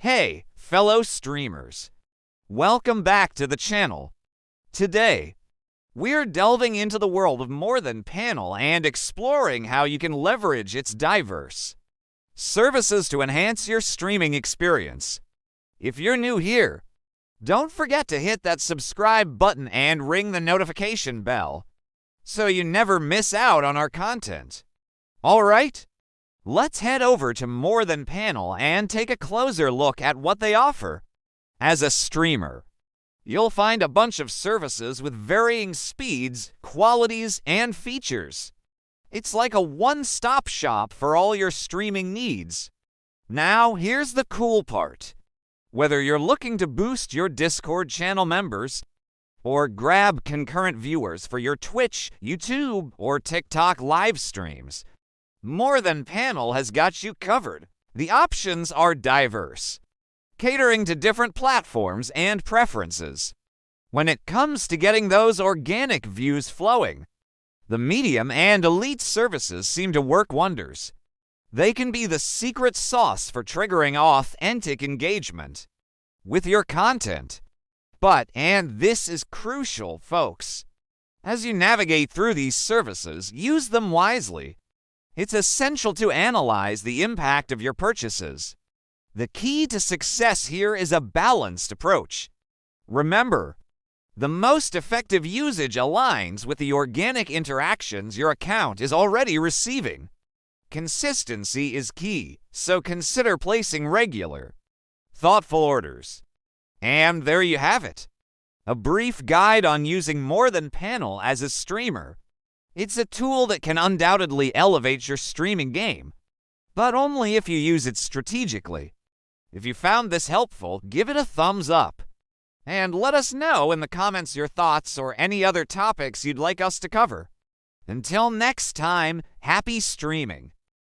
Hey, fellow streamers. Welcome back to the channel. Today, we're delving into the world of Morethanpanel and exploring how you can leverage its diverse services to enhance your streaming experience. If you're new here, don't forget to hit that subscribe button and ring the notification bell so you never miss out on our content. Alright, let's head over to Morethanpanel and take a closer look at what they offer. As a streamer, you'll find a bunch of services with varying speeds, qualities, and features. It's like a one-stop shop for all your streaming needs. Now, here's the cool part. Whether you're looking to boost your Discord channel members or grab concurrent viewers for your Twitch, YouTube, or TikTok live streams, Morethanpanel has got you covered. The options are diverse, catering to different platforms and preferences. When it comes to getting those organic views flowing, the medium and elite services seem to work wonders. They can be the secret sauce for triggering authentic engagement with your content. But, and this is crucial, folks, as you navigate through these services, use them wisely. It's essential to analyze the impact of your purchases. The key to success here is a balanced approach. Remember, the most effective usage aligns with the organic interactions your account is already receiving. Consistency is key, so consider placing regular, thoughtful orders. And there you have it, a brief guide on using Morethanpanel as a streamer. It's a tool that can undoubtedly elevate your streaming game, but only if you use it strategically. If you found this helpful, give it a thumbs up. And let us know in the comments your thoughts or any other topics you'd like us to cover. Until next time, happy streaming.